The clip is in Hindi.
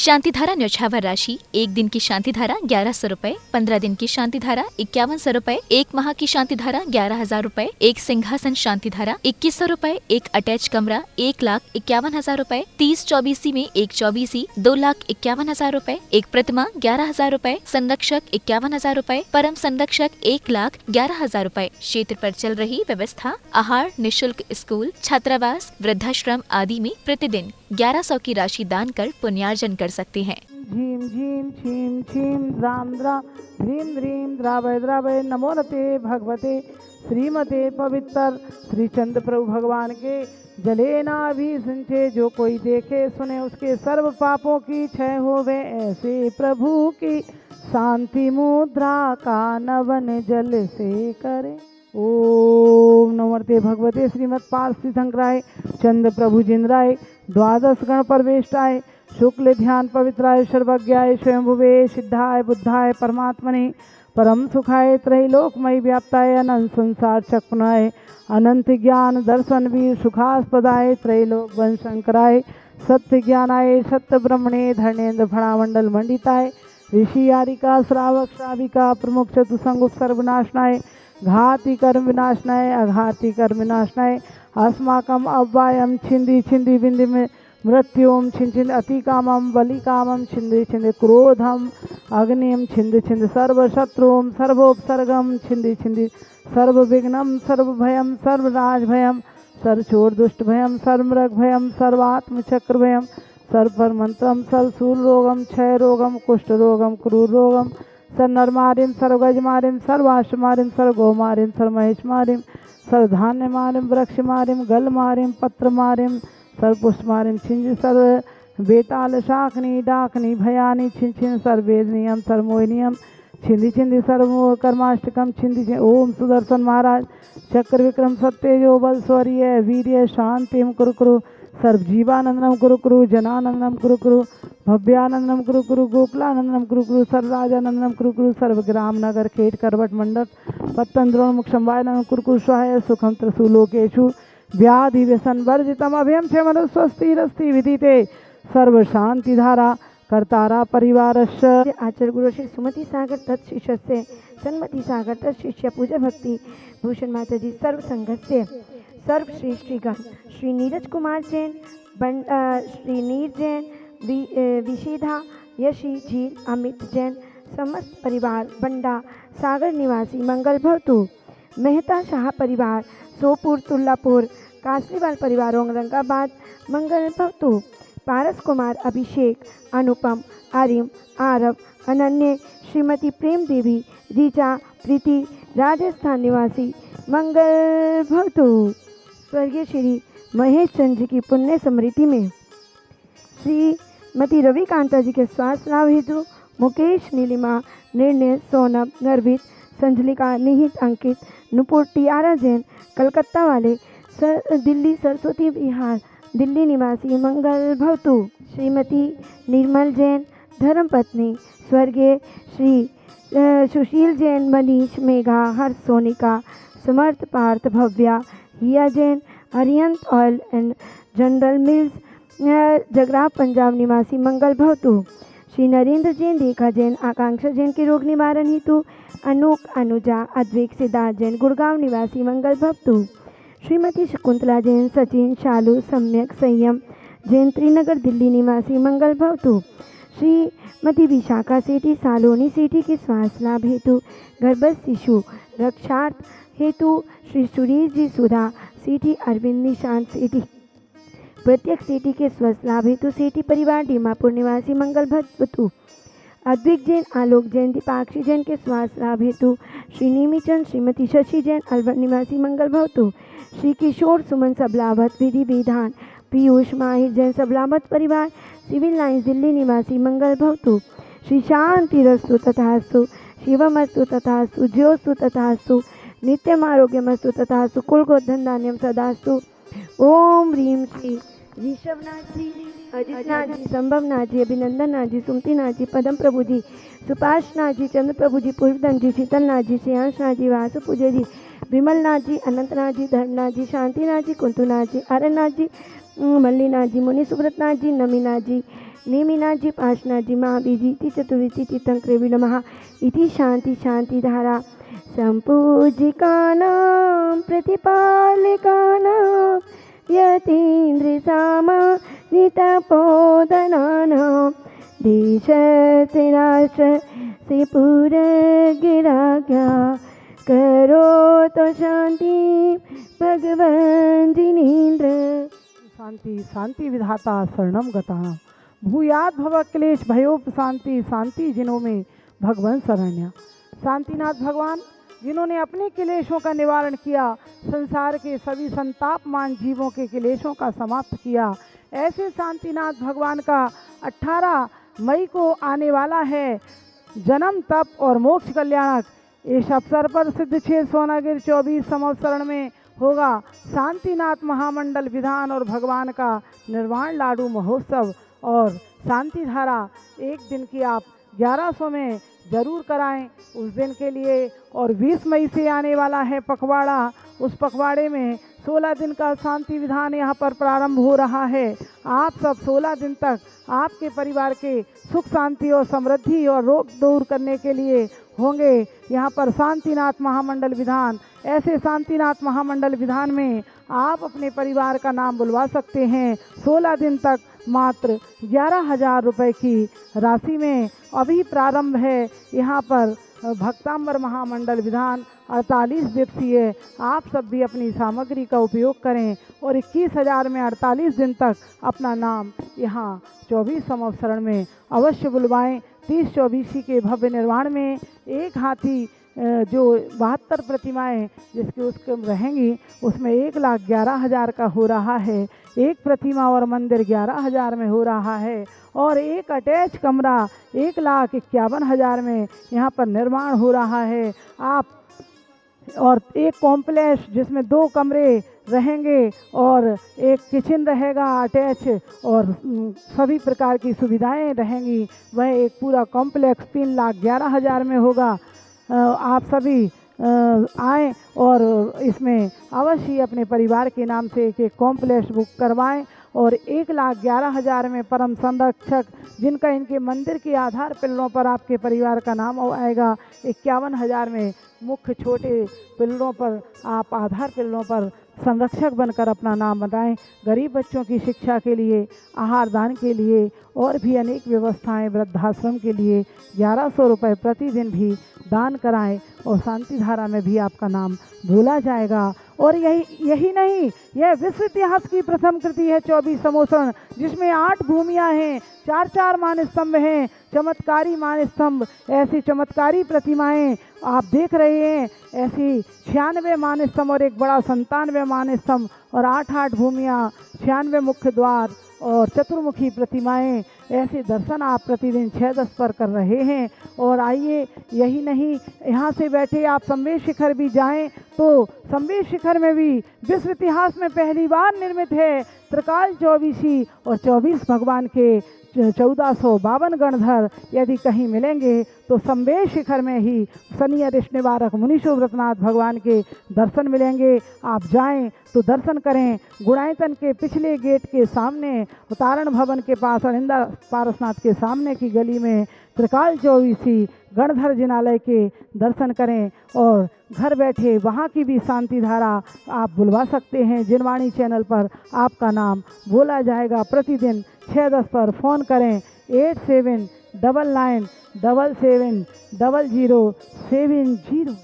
शांति धारा न्यौछावर राशि 1 दिन की शांति धारा 1100 रूपए, 15 दिन की शांति धारा 5100 रूपए, 1 माह की शांति धारा 11,000 रूपए, 1 सिंहासन शांति धारा 2100 रूपए, 1 अटैच कमरा 1,51,000 रूपए, 30 चौबीसी में 1 चौबीसी 2,51,000 रूपए, 1 प्रतिमा 11,000 रूपए, संरक्षक 51,000 रूपए, परम संरक्षक 1,11,000 रूपए। क्षेत्र पर चल रही व्यवस्था आहार, निशुल्क स्कूल, छात्रावास, वृद्धाश्रम आदि में प्रतिदिन 1100 की राशि दान कर पुण्यार्जन कर सकते हैं। झीम झीम छीम छीम द्राम द्रा ध्रीम ध्रीम द्रावय द्रावय नमो नते भगवते श्रीमते पवित्र श्री चंद्र प्रभु भगवान के जले नाभि सिंचे। जो कोई देखे सुने उसके सर्व पापों की क्षय होवे, ऐसे प्रभु की शांति मुद्रा का नवन जल से करे। ओम नमोते भगवते श्रीमद पार्श्वी संकराय चंद्र प्रभु जिंद्राय द्वादश गण परवेष्टाय शुक्ल ध्यान पवित्राय सर्वज्ञाय स्वयंभुवे सिद्धाय बुद्धाय परमात्मने परम सुखाय त्रैलोकमय व्याप्ताय अनंत संसार चक्राय अनंत ज्ञान दर्शन वीर सुखास्पदाय त्रैलोक वंशंकराय सत्य ज्ञानाय सत्य ब्रह्मणे धर्णेन्द्र फणामंडल मंडिताय ऋषि यारिका श्रावक श्राविका प्रमुख चतुसंग सर्वनाशनाय घाति कर्म विनाशनाय अघाति कर्म विनाशनाय अस्माकम अव्वायम छिंदी छिंदी बिंदी में मृत्युम छिंद छिंद अति कामम बलि कामम छिंद छिंद क्रोधम अग्निम छिंद छिंद सर्व शत्रुम सर्वोपसर्गम छिंद छिंद सर्व विघ्नम सर्व भयम सर्व राज भयम सर्व चोर दुष्ट भयम सर्व मृग भयम सर्वात्म चक्र भयम सर्व मंत्रम सर्व सूर रोगम क्षय रोगम कुष्ठ रोगम क्रूर रोगम सर्व नरमारिम सर्व गजमारिम सर्वाश्मारिम सर्व गौमारिम सर्व महेशमारिम सर्व धान्य मारिम वृक्ष मारिम गल मारिम पत्र मारिम सर्व पुष्प मारिम छिंज सर्व बेताल शाखनी डाकनी भयानी छिन छिन सर्व वेदनियम सर्व मोहिनियम छिंदी छिंदी सर्व कर्माष्टकम छिंदी छिंदी। ओम सुदर्शन महाराज चक्र विक्रम सत्यजो बल स्वरीय वीर्य शांतिम कुरु कुरु सर्व जीवानंदनम कुरु कुरु जनानंदनम कुरु कुरु भव्यानंदनम कुरु कुरु गोकुलानंदनम कुरु कुरु सर्व राजानंदनम कुरु कुरु सर्व ग्राम नगर खेट करवट मंडप पत्तन द्रोण मुक्षम वायनम कुरु कुरु स्वाय सुखम त्रसुलोकेशु व्याधि व्यसन वर्जितम अभयम क्षमन स्वस्ति रस्ति विदिते सर्व शांति धारा कर्तारा परिवारस्य। आचार्य गुरु श्री सुमति सागर तत् शिष्य से सन्मति सागर तत् शिष्य पूजा भक्ति भूषण माता जी सर्व संघस्य सर्व श्रेष्ठीगण श्री नीरज कुमार जैन श्री नीर जैन विशिधा यशी झील अमित जैन समस्त परिवार बंडा सागर निवासी मंगल भवतु। मेहता शाह परिवार सोपुर तुल्लापुर कासलीवाल परिवार औरंगाबाद मंगल भवतु। पारस कुमार अभिषेक अनुपम आर्यम आरव अनन्य श्रीमती प्रेम देवी रीचा प्रीति राजस्थान निवासी मंगल भवतु। स्वर्गीय श्री महेश चंद्र जी की पुण्य स्मृति में श्रीमती रवि कांता जी के स्वास्थ्य लाभ हेतु मुकेश नीलिमा निर्णय सोनम गर्भित संजलिका निहित अंकित नुपुर टियारा जैन कलकत्ता वाले दिल्ली सरस्वती विहार दिल्ली निवासी मंगल भवतु। श्रीमती निर्मल जैन धर्मपत्नी स्वर्गीय Shri Sushil Jain Manish Megha Harsh Sonika Samarth Parth Bhavya Hiya Jain Ariyant oil and general mills Jagra Punjab निवासी मंगल भवतु। श्री नरेंद्र जैन रेखा जैन आकांक्षा जैन के रोग निवारण हेतु अनूक अनुजा अद्वैक सिद्धार्थ जैन गुड़गांव निवासी मंगल भवतु। श्रीमती शकुंतला जैन सचिन शालू सम्यक संयम जैन त्रिनगर दिल्ली निवासी मंगल भवतु। श्रीमती विशाखा सेठी सालोनी सेठी के स्वास्थ्य लाभ हेतु गर्भस्थ शिशु रक्षार्थ हेतु श्री सुरेश जी सुधा सेठी अरविंद निशांत सेठी प्रत्येक सेठी के स्वस्थ लाभ हेतु सेठी परिवार डीमापुर निवासी मंगल भवतु। अद्विक जैन आलोक जैन दीपाक्षी जैन के स्वास्थ्य लाभ हेतु श्री निमिचंद श्रीमती शशि जैन अलवर निवासी मंगल भवतु। श्री किशोर सुमन सबलावत विधि विधान पीयूष माहिर जैन सबलावत परिवार सिविल लाइन्स दिल्ली निवासी मंगल भवतु। श्री शांति रस्तु तथास्तु शिवमस्तु तथास्तु ज्योस्तु तथास्तु नित्यम आरोग्यमस्तु तथास्तु कुल गोधन धान्यम सदास्तु। ओम ह्रीम श्री ऋषभनाथ जी अजितनाथ जी संभवनाथ जी अभिनंदननाथ जी सुमतिनाथ जी पदम प्रभु जी सुपाशनाथ जी चंद्र प्रभु जी पूर्वधन जी शीतलनाथ जी श्रेयांशनाथ जी वासु पूजे जी विमलनाथ जी अनंतनाथ जी धर्मनाथ जी शांतिनाथ जी कुंतुनाथ जी आर्यनाथ जी मल्लीनाथ जी मुनि सुब्रतनाथ जी नमीनाथ जी नेमिनाजी पाशनाजी महाबीजीति चतुर्विधि तीर्थंकरे नमः इति शांति शांतिधारा संपूजिकानां प्रतिपालिकानां यतीन्द्रसामानितपोदनानां देशस्य राष्ट्रस्य पुरगिराज्ञा करोतु शांति भगवान जिनेन्द्र। शांति शांति विधाता शरणम गतानाम भूयाद भव क्लेश भयोपशांति शांति जिनों में भगवान शरण्या। शांतिनाथ भगवान जिन्होंने अपने क्लेशों का निवारण किया, संसार के सभी संतापमान जीवों के क्लेशों का समाप्त किया, ऐसे शांतिनाथ भगवान का 18 मई को आने वाला है जन्म तप और मोक्ष कल्याणक। इस अवसर पर सिद्धक्षेत्र सोनागिर 24 संवत्सरण में होगा शांतिनाथ महामंडल विधान और भगवान का निर्वाण लाडू महोत्सव। और शांति धारा एक दिन की आप 1100 में ज़रूर कराएं उस दिन के लिए। और 20 मई से आने वाला है पखवाड़ा, उस पखवाड़े में 16 दिन का शांति विधान यहाँ पर प्रारंभ हो रहा है। आप सब 16 दिन तक आपके परिवार के सुख शांति और समृद्धि और रोग दूर करने के लिए होंगे यहाँ पर शांतिनाथ महामंडल विधान। ऐसे शांतिनाथ महामंडल विधान में आप अपने परिवार का नाम बुलवा सकते हैं 16 दिन तक मात्र 11,000 रुपये की राशि में। अभी प्रारंभ है यहाँ पर भक्तांबर महामंडल विधान 48 दिवसीय। आप सब भी अपनी सामग्री का उपयोग करें और 21,000 में 48 दिन तक अपना नाम यहाँ 24 संवत्सरण में अवश्य बुलवाएं। 30-24 के भव्य निर्माण में एक हाथी जो 72 प्रतिमाएँ जिसके उसके रहेंगी उसमें 1,11,000 का हो रहा है। एक प्रतिमा और मंदिर 11,000 में हो रहा है और एक अटैच कमरा 1,51,000 में यहाँ पर निर्माण हो रहा है। आप और एक कॉम्प्लेक्स जिसमें 2 कमरे रहेंगे और एक किचन रहेगा अटैच और सभी प्रकार की सुविधाएं रहेंगी। वह एक पूरा कॉम्प्लेक्स 3,11,000 में होगा। आप सभी आएँ और इसमें अवश्य अपने परिवार के नाम से एक कॉम्प्लेक्स बुक करवाएं। और 1,11,000 में परम संरक्षक जिनका इनके मंदिर के आधार पिल्लों पर आपके परिवार का नाम आएगा। 51,000 में मुख्य छोटे पिल्लों पर आप आधार पिल्लों पर संरक्षक बनकर अपना नाम बताएं। गरीब बच्चों की शिक्षा के लिए, आहार दान के लिए और भी अनेक व्यवस्थाएं वृद्धाश्रम के लिए 1100 रुपये प्रतिदिन भी दान कराएं और शांति धारा में भी आपका नाम भूला जाएगा। और यही नहीं, यह विश्व इतिहास की प्रथम कृति है 24 संवत्सरण जिसमें 8 भूमियाँ हैं, 4-4 मान स्तंभ हैं, चमत्कारी मान स्तंभ। ऐसी चमत्कारी प्रतिमाएं आप देख रहे हैं। ऐसी 96 मान स्तंभ और एक बड़ा 97 मान स्तंभ और 8-8 भूमियाँ, 96 मुख्य द्वार और चतुर्मुखी प्रतिमाएं। ऐसे दर्शन आप प्रतिदिन 6-10 पर कर रहे हैं। और आइए, यही नहीं, यहाँ से बैठे आप संवेश शिखर भी जाएं तो संवेश शिखर में भी विश्व इतिहास में पहली बार निर्मित है त्रिकाल 24 और 24 भगवान के 1452 गणधर यदि कहीं मिलेंगे तो संवेश शिखर में ही शनि अरिष्ट निवारक मुनीश्वर व्रतनाथ भगवान के दर्शन मिलेंगे। आप जाएं तो दर्शन करें। गुणायतन के पिछले गेट के सामने, उतारण भवन के पास अरिंदा पारसनाथ के सामने की गली में त्रिकाल 24 गणधर जिनालय के दर्शन करें और घर बैठे वहाँ की भी शांति धारा आप बुलवा सकते हैं। जिनवाणी चैनल पर आपका नाम बोला जाएगा। प्रतिदिन 6-10 पर फ़ोन करें 8799770070।